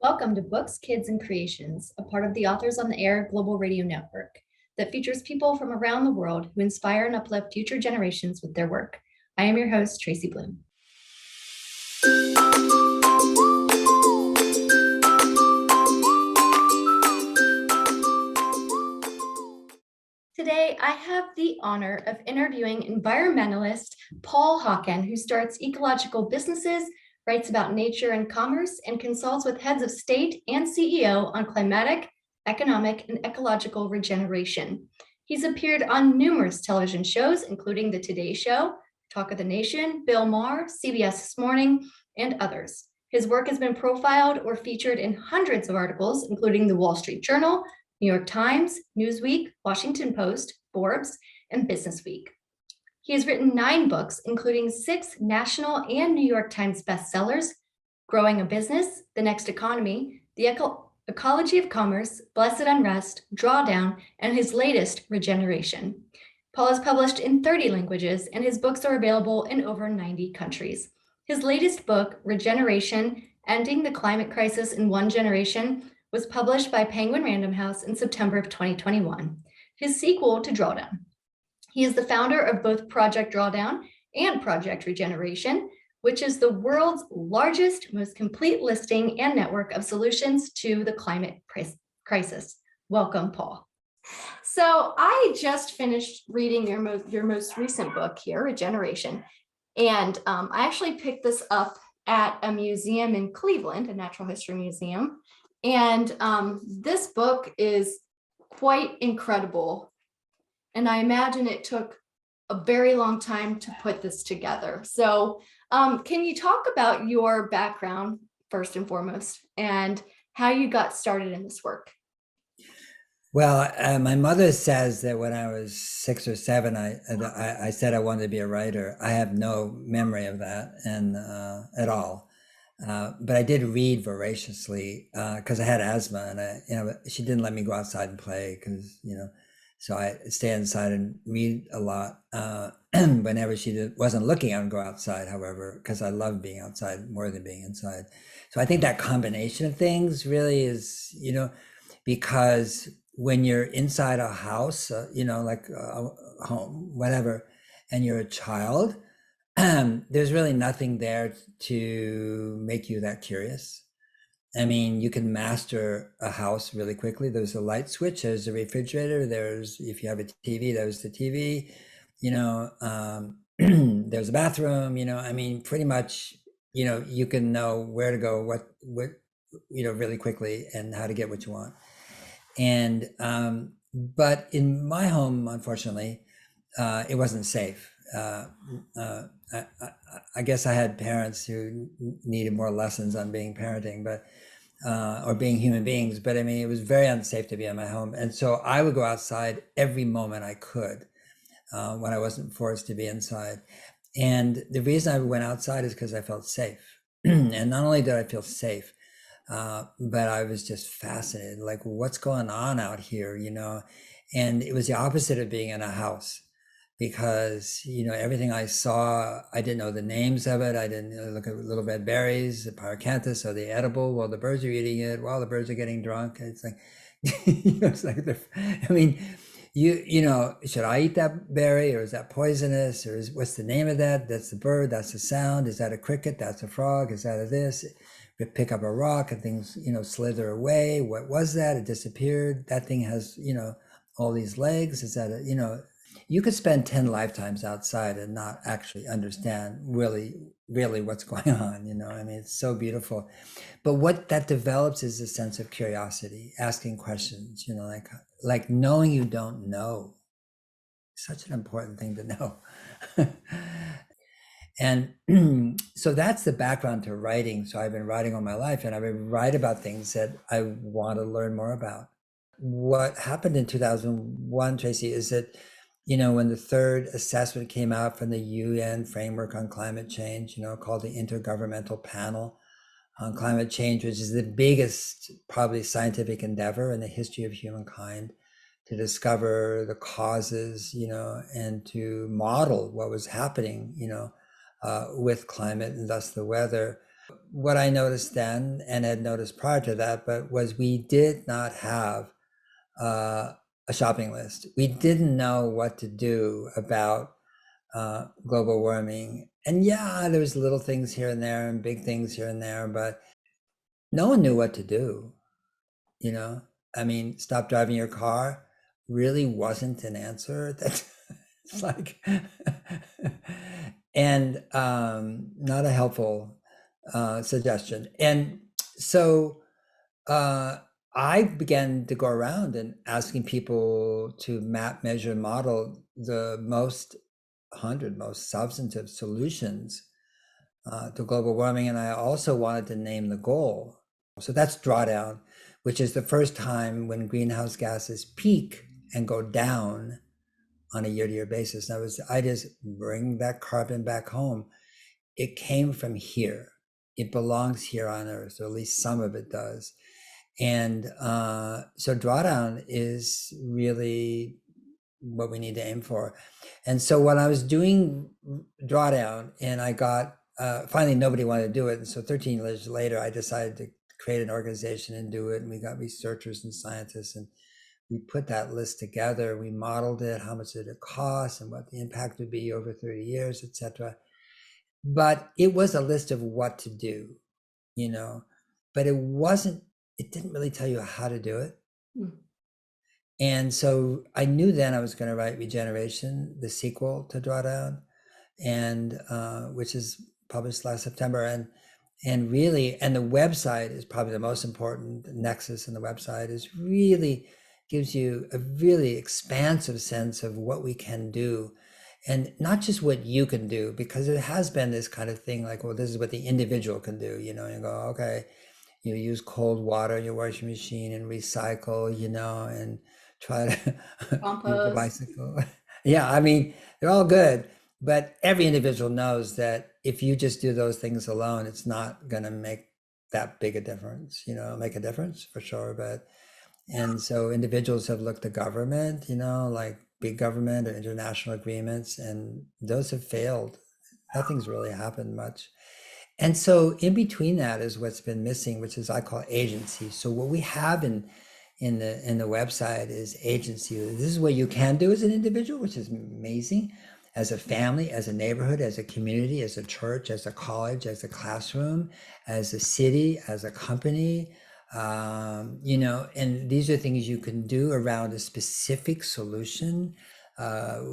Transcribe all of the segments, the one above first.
Welcome to Books, Kids, and Creations, a part of the Authors on the Air Global Radio Network that features people from around the world who inspire and uplift future generations with their work. I am your host, Tracy Bloom. Today, I have the honor of interviewing environmentalist Paul Hawken, who starts ecological businesses, writes about nature and commerce, and consults with heads of state and CEO on climatic, economic, and ecological regeneration. He's appeared on numerous television shows, including The Today Show, Talk of the Nation, Bill Maher, CBS This Morning, and others. His work has been profiled or featured in hundreds of articles, including the Wall Street Journal, New York Times, Newsweek, Washington Post, Forbes, and Business Week. He has written 9 books, including 6 national and New York Times bestsellers: Growing a Business, The Next Economy, The Ecology of Commerce, Blessed Unrest, Drawdown, and his latest, Regeneration. Paul is published in 30 languages, and his books are available in over 90 countries. His latest book, Regeneration, Ending the Climate Crisis in One Generation, was published by Penguin RandomHouse in September of 2021, his sequel to Drawdown. He is the founder of both Project Drawdown and Project Regeneration, which is the world's largest, most complete listing and network of solutions to the climate crisis. Welcome, Paul. So I just finished reading your most recent book here, Regeneration, and I actually picked this up at a museum in Cleveland, a natural history museum. And this book is quite incredible. And I imagine it took a very long time to put this together. So can you talk about your background first and foremost and how you got started in this work? Well, my mother says that when I was 6 or 7, I said I wanted to be a writer. I have no memory of that and at all. But I did read voraciously because I had asthma, and she didn't let me go outside and play because so I stay inside and read a lot. Whenever she wasn't looking, I would go outside. However, because I love being outside more than being inside. So I think that combination of things really is because when you're inside a house, like a home, whatever, and you're a child. There's really nothing there to make you that curious. I mean, you can master a house really quickly. There's a light switch, there's a refrigerator, if you have a TV, there's the TV, there's a bathroom, I mean, pretty much, you can know where to go, what, really quickly and how to get what you want. And, but in my home, unfortunately, it wasn't safe. I guess I had parents who needed more lessons on being parenting, but or being human beings. But I mean, it was very unsafe to be in my home, and so I would go outside every moment I could when I wasn't forced to be inside. And the reason I went outside is because I felt safe, and not only did I feel safe, but I was just fascinated, like what's going on out here, And it was the opposite of being in a house. Because, everything I saw, I didn't know the names of it. I didn't look at little red berries, the pyracanthus, are they edible? Well, the birds are eating it while the birds are getting drunk. It's like, it's like, I mean, should I eat that berry, or is that poisonous, or what's the name of that? That's the bird, that's the sound. Is that a cricket? That's a frog. Is that a this? We pick up a rock and things, slither away. What was that? It disappeared. That thing has, all these legs. Is that you could spend 10 lifetimes outside and not actually understand really what's going on, I mean, it's so beautiful. But what that develops is a sense of curiosity, asking questions, like knowing you don't know. Such an important thing to know. And so that's the background to writing. So I've been writing all my life, and I would write about things that I want to learn more about. What happened in 2001, Tracy, is that when the third assessment came out from the UN framework on climate change, called the Intergovernmental Panel on Climate Change, which is the biggest, probably scientific endeavor in the history of humankind to discover the causes, and to model what was happening, with climate and thus the weather. What I noticed then, and had noticed prior to that, but was we did not have a shopping list. We didn't know what to do about global warming. And yeah, there was little things here and there and big things here and there, but no one knew what to do. You know, I mean, stop driving your car really wasn't an answer. That it's like, and not a helpful suggestion. And so I began to go around and asking people to map, measure, model the most 100 most substantive solutions to global warming. And I also wanted to name the goal. So that's Drawdown, which is the first time when greenhouse gases peak and go down on a year-to-year basis. Now, I just bring that carbon back home. It came from here. It belongs here on Earth, or at least some of it does. And so Drawdown is really what we need to aim for. And so when I was doing Drawdown, and I got finally nobody wanted to do it, and so 13 years later I decided to create an organization and do it, and we got researchers and scientists, and we put that list together. We modeled it, how much did it cost, and what the impact would be over 30 years, etc. But it was a list of what to do, you know, but it didn't really tell you how to do it. And so I knew then I was going to write Regeneration, the sequel to Drawdown, and which is published last September. And really, and the website is probably the most important nexus in the website, is really gives you a really expansive sense of what we can do, and not just what you can do, because it has been this kind of thing like, well, this is what the individual can do, you know, you go, okay, you use cold water in your washing machine and recycle, you know, and try to use a bicycle. Yeah, I mean, they're all good, but every individual knows that if you just do those things alone, it's not going to make that big a difference, you know, make a difference for sure. But, and so individuals have looked to government, you know, like big government or international agreements, and those have failed. Nothing's really happened much. And so in between that is what's been missing, which is I call agency. So what we have in the website is agency. This is what you can do as an individual, which is amazing, as a family, as a neighborhood, as a community, as a church, as a college, as a classroom, as a city, as a company, you know, and these are things you can do around a specific solution.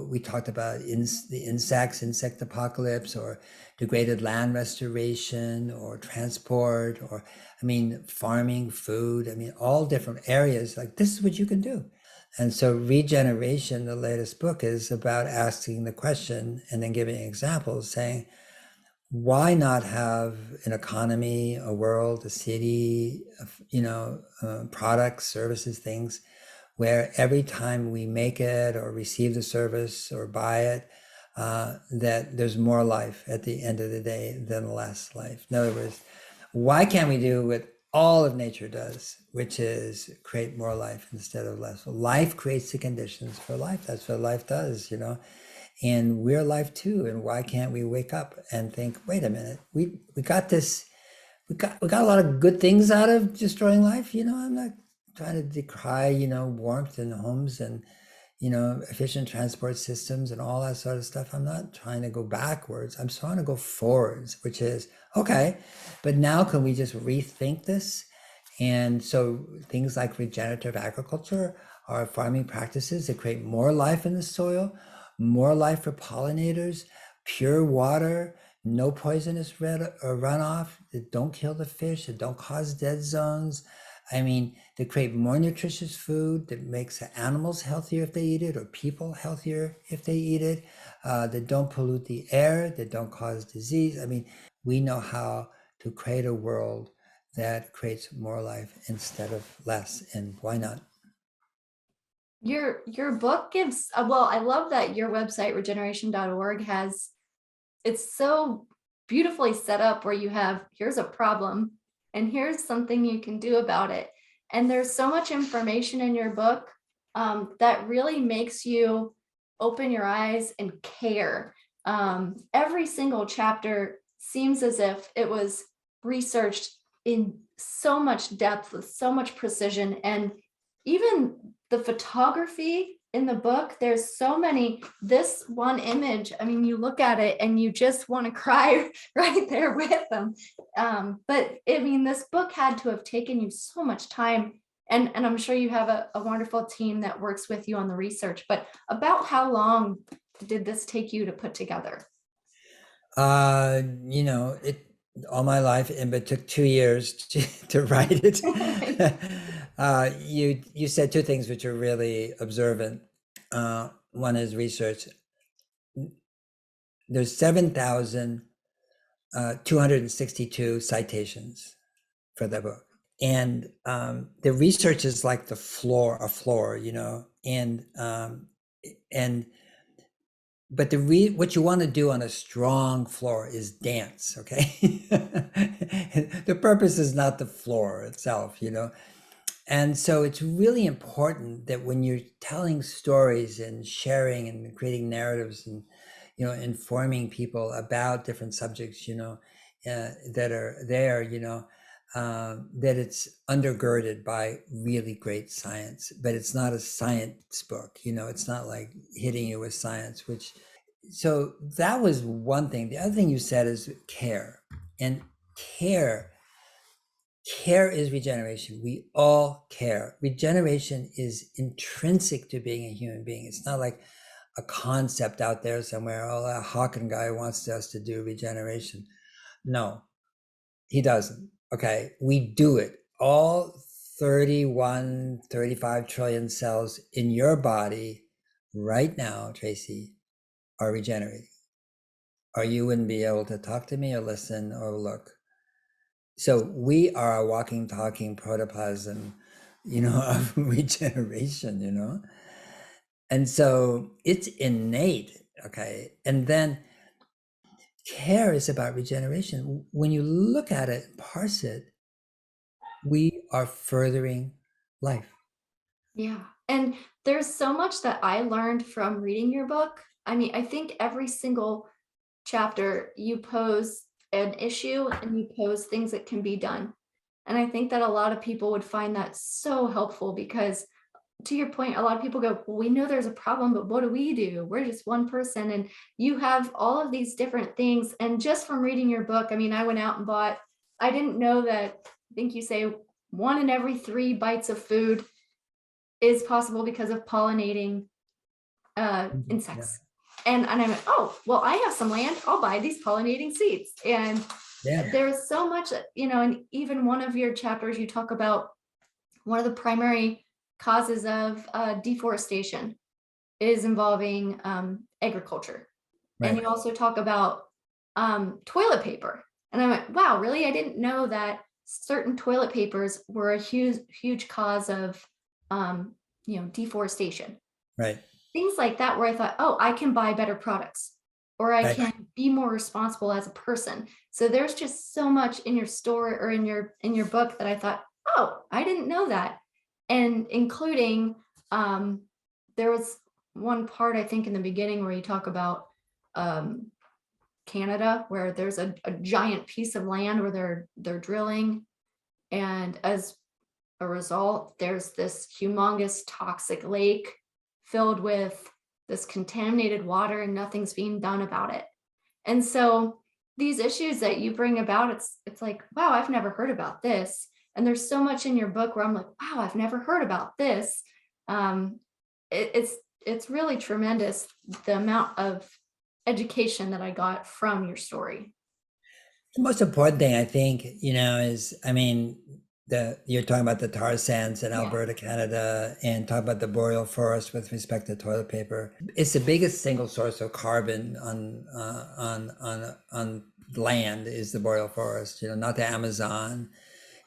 We talked about the insect apocalypse, or degraded land restoration, or transport, or, I mean, farming, food, I mean, all different areas. Like, this is what you can do. And so Regeneration, the latest book, is about asking the question and then giving examples, saying, why not have an economy, a world, a city, you know, products, services, things, where every time we make it or receive the service or buy it, that there's more life at the end of the day than less life. In other words, why can't we do what all of nature does, which is create more life instead of less? Life creates the conditions for life. That's what life does, you know, and we're life too. And why can't we wake up and think, wait a minute, we got this, we got a lot of good things out of destroying life. You know, I'm not trying to decry, you know, warmth in homes and, you know, efficient transport systems and all that sort of stuff. I'm not trying to go backwards. I'm trying to go forwards, which is, okay, but now can we just rethink this? And so things like regenerative agriculture are farming practices that create more life in the soil, more life for pollinators, pure water, no poisonous runoff, that don't kill the fish, that don't cause dead zones. I mean, they create more nutritious food that makes animals healthier if they eat it, or people healthier if they eat it, that don't pollute the air, that don't cause disease. I mean, we know how to create a world that creates more life instead of less, and why not? Your book gives, well, I love that your website, regeneration.org, has, it's so beautifully set up where you have, here's a problem and here's something you can do about it. And there's so much information in your book that really makes you open your eyes and care. Every single chapter seems as if it was researched in so much depth with so much precision, and even the photography in the book, there's so many, this one image, I mean, you look at it and you just want to cry right there with them. But I mean, this book had to have taken you so much time, and I'm sure you have a wonderful team that works with you on the research, but about how long did this take you to put together? You know, it all my life, and but took 2 years to write it. You said two things which are really observant. One is research. There's 7,262 citations for the book, and the research is like a floor, you know, and but what you want to do on a strong floor is dance, okay? The purpose is not the floor itself, you know. And so it's really important that when you're telling stories and sharing and creating narratives and, you know, informing people about different subjects, you know, that are there, you know, that it's undergirded by really great science, but it's not a science book, you know, it's not like hitting you with science, so that was one thing. The other thing you said is care, and care is regeneration. We all care. Regeneration is intrinsic to being a human being. It's not like a concept out there somewhere. Oh, that Hawken guy wants us to do regeneration. No, he doesn't. Okay, we do it. All 31, 35 trillion cells in your body right now, Tracy, are regenerating, or you wouldn't be able to talk to me or listen or look. So we are a walking, talking protoplasm, you know, of regeneration, you know? And so it's innate, okay? And then care is about regeneration. When you look at it, parse it, we are furthering life. Yeah. And there's so much that I learned from reading your book. I mean, I think every single chapter you pose an issue and you pose things that can be done. And I think that a lot of people would find that so helpful because, to your point, a lot of people go, well, we know there's a problem, but what do we do? We're just one person. And you have all of these different things. And just from reading your book, I mean, I went out and bought, I didn't know that, I think you say 1 in every 3 bites of food is possible because of pollinating insects. And I'm like, oh, well, I have some land, I'll buy these pollinating seeds. And there's so much, you know, and even one of your chapters, you talk about one of the primary causes of deforestation is involving agriculture. Right. And you also talk about toilet paper. And I went, wow, really? I didn't know that certain toilet papers were a huge cause of, you know, deforestation. Right. Things like that, where I thought, oh, I can buy better products, or I Right. can be more responsible as a person. So there's just so much in your story or in your book that I thought, oh, I didn't know that. And including, there was one part, I think, in the beginning where you talk about Canada, where there's a giant piece of land where they're drilling, and as a result, there's this humongous toxic lake filled with this contaminated water, and nothing's being done about it. And so these issues that you bring about, it's like, wow, I've never heard about this. And there's so much in your book where I'm like, wow, I've never heard about this. Um, it's really tremendous, the amount of education that I got from your story. The most important thing, I think, you know, is, I mean, you're talking about the tar sands in Alberta, Canada, and talk about the boreal forest with respect to toilet paper. It's the biggest single source of carbon on land is the boreal forest. You know, not the Amazon,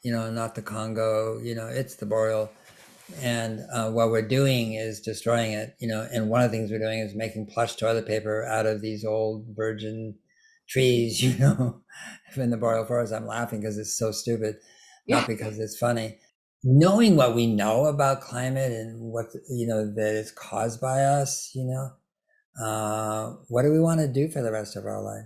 you know, not the Congo. You know, it's the boreal, and what we're doing is destroying it. You know, and one of the things we're doing is making plush toilet paper out of these old virgin trees. You know, in the boreal forest. I'm laughing because it's so stupid. Not because it's funny. Knowing what we know about climate and what, you know, that is caused by us, you know, what do we want to do for the rest of our life?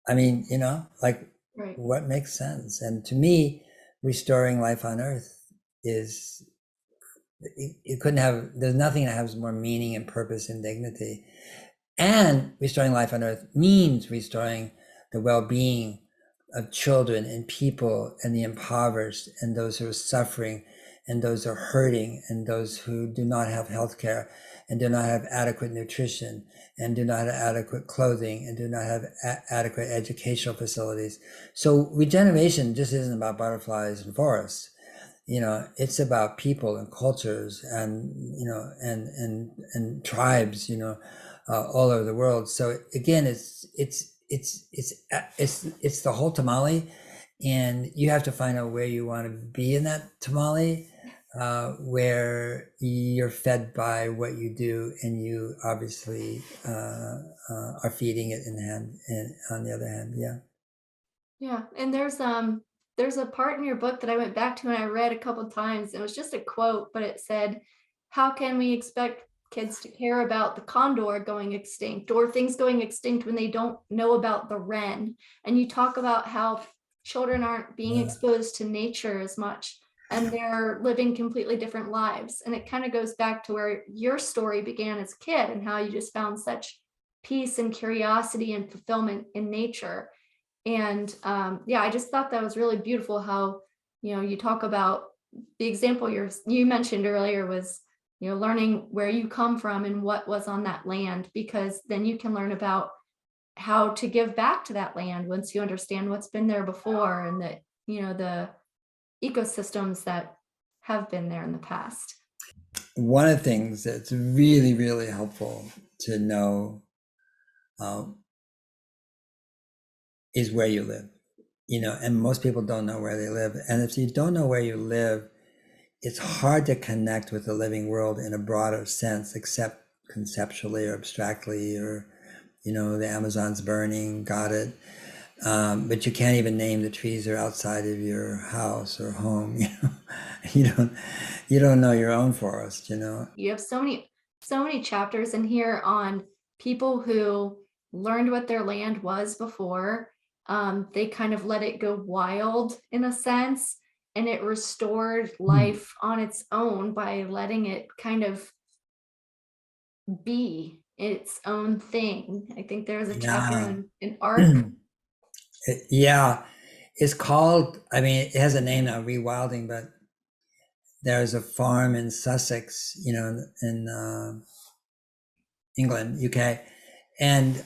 I mean, you know, like Right. what makes sense. And to me, restoring life on Earth is, it couldn't have, there's nothing that has more meaning and purpose and dignity. And restoring life on Earth means restoring the well-being of children and people and the impoverished and those who are suffering and those who are hurting and those who do not have health care and do not have adequate nutrition and do not have adequate clothing and do not have adequate educational facilities. So regeneration just isn't about butterflies and forests. It's about people and cultures and, and tribes, all over the world. So again, it's the whole tamale, and you have to find out where you want to be in that tamale, where you're fed by what you do, and you obviously are feeding it in hand, and on the other hand, Yeah, and there's a part in your book that I went back to and I read a couple times. It was just a quote, but it said, "How can we expect kids to care about the condor going extinct or things going extinct when they don't know about the wren?" And you talk about how children aren't being yeah. exposed to nature as much and they're living completely different lives. And it kind of goes back to where your story began as a kid and how you just found such peace and curiosity and fulfillment in nature. And yeah, I just thought that was really beautiful how, you talk about the example you mentioned earlier was, learning where you come from and what was on that land, because then you can learn about how to give back to that land once you understand what's been there before and that, the ecosystems that have been there in the past. One of the things that's really, really helpful to know is where you live, and most people don't know where they live. And if you don't know where you live, it's hard to connect with the living world in a broader sense, except conceptually or abstractly, or, the Amazon's burning, got it. But you can't even name the trees that are outside of your house or home. You don't know your own forest. You have so many chapters in here on people who learned what their land was before. They kind of let it go wild in a sense, and it restored life on its own by letting it kind of be its own thing. I think there's a chapter Yeah. on an arc. Yeah. It's called, it has a name now, rewilding, but there's a farm in Sussex, in England, UK. And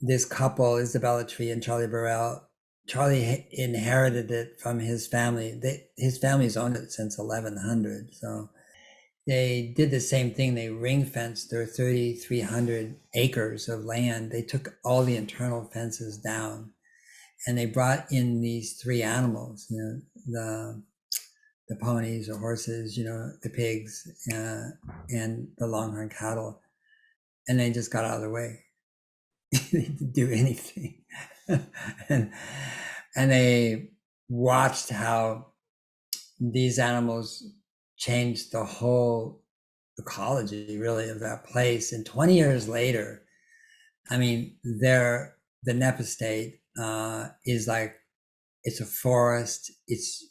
this couple, Isabella Tree and Charlie Burrell, Charlie inherited it from his family. His family's owned it since 1100. So they did the same thing. They ring fenced their 3,300 acres of land. They took all the internal fences down, and they brought in these three animals, the ponies or horses, the pigs, and the longhorn cattle, and they just got out of the way. They didn't do anything. and they watched how these animals changed the whole ecology, really, of that place. And 20 years later, the Napa State is like, it's a forest, it's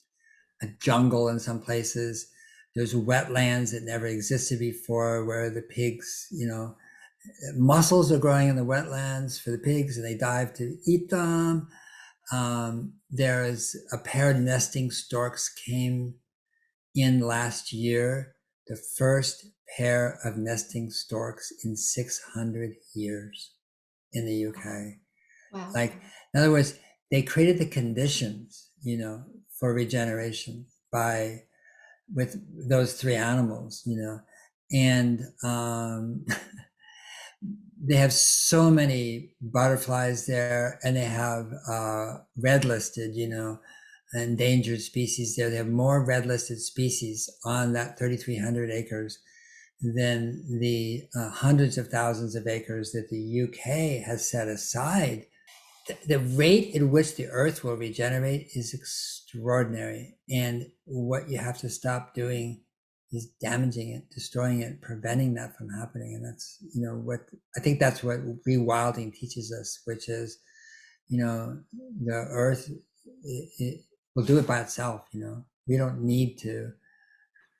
a jungle in some places. There's wetlands that never existed before, where the pigs, mussels are growing in the wetlands for the pigs, and they dive to eat them. There's a pair of nesting storks came in last year, the first pair of nesting storks in 600 years in the UK. Wow. Like, in other words, they created the conditions, for regeneration with those three animals, and they have so many butterflies there, and they have red listed, endangered species there. They have more red listed species on that 3,300 acres than the hundreds of thousands of acres that the UK has set aside. The rate at which the earth will regenerate is extraordinary. And what you have to stop doing is damaging it, destroying it, preventing that from happening. And that's, what I think that's what rewilding teaches us, which is you know, the earth, it will do it by itself, you know. We don't need to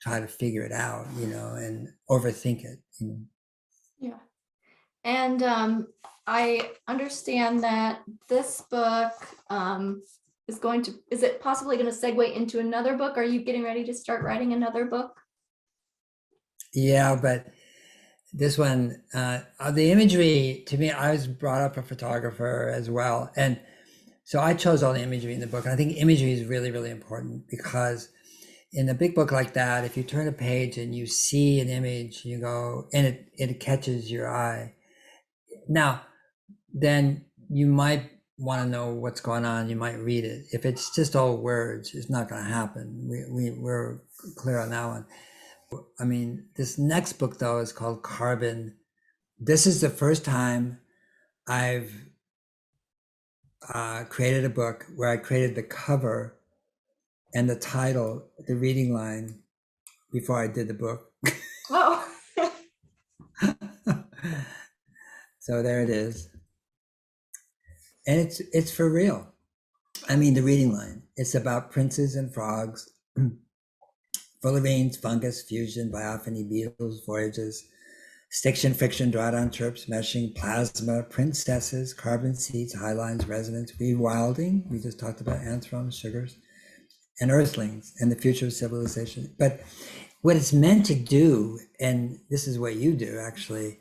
try to figure it out, you know, and overthink it, you know. Yeah. And I understand that this book is it possibly going to segue into another book? Are you getting ready to start writing another book? Yeah, but this one, the imagery, to me, I was brought up a photographer as well. And so I chose all the imagery in the book. And I think imagery is really, really important, because in a big book like that, if you turn a page and you see an image, you go, and it catches your eye. Now, then you might want to know what's going on. You might read it. If it's just all words, it's not going to happen. We're clear on that one. I mean, this next book, though, is called Carbon. This is the first time I've created a book where I created the cover and the title, the reading line, before I did the book. Oh, So there it is. And it's for real. I mean, the reading line, it's about princes and frogs, fullerenes, fungus, fusion, biophony, beetles, voyages, stiction, friction, drawdown, chirps, meshing, plasma, princesses, carbon seeds, highlines, resonance, rewilding. We just talked about anthromes, sugars, and earthlings, and the future of civilization. But what it's meant to do, and this is what you do actually,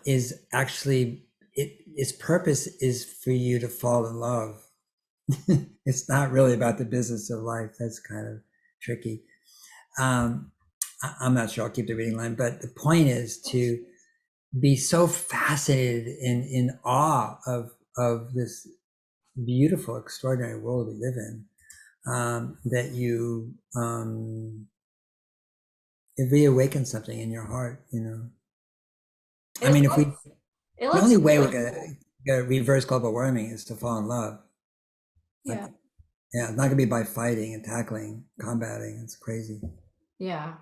is actually, its purpose is for you to fall in love. It's not really about the business of life. That's kind of tricky. I'm not sure I'll keep the reading line, but the point is to be so fascinated in awe of this beautiful, extraordinary world we live in, that you it reawakens something in your heart, you know. I mean, the only way we're gonna reverse global warming is to fall in love. yeah. Like, yeah, it's not gonna be by fighting and tackling, combating. It's crazy. Yeah.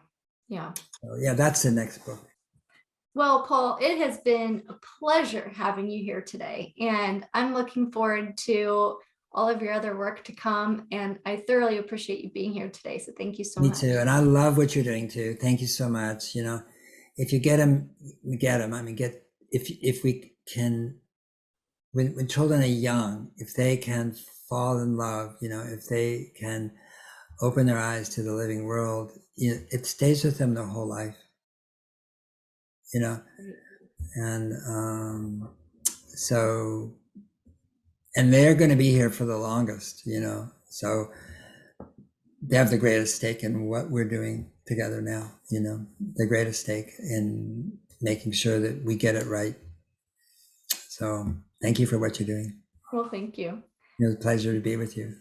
Yeah. So yeah, that's the next book. Well, Paul, it has been a pleasure having you here today, and I'm looking forward to all of your other work to come. And I thoroughly appreciate you being here today. So thank you so Me much. too, and I love what you're doing too. Thank you so much. You know, if you get them, get them. I mean, if we can, when children are young, if they can fall in love, you know, if they can open their eyes to the living world, you know, it stays with them their whole life. You know, and so, and they're going to be here for the longest. You know, so they have the greatest stake in what we're doing together now, you know, the greatest stake in making sure that we get it right. So thank you for what you're doing. Well, thank you. It was a pleasure to be with you.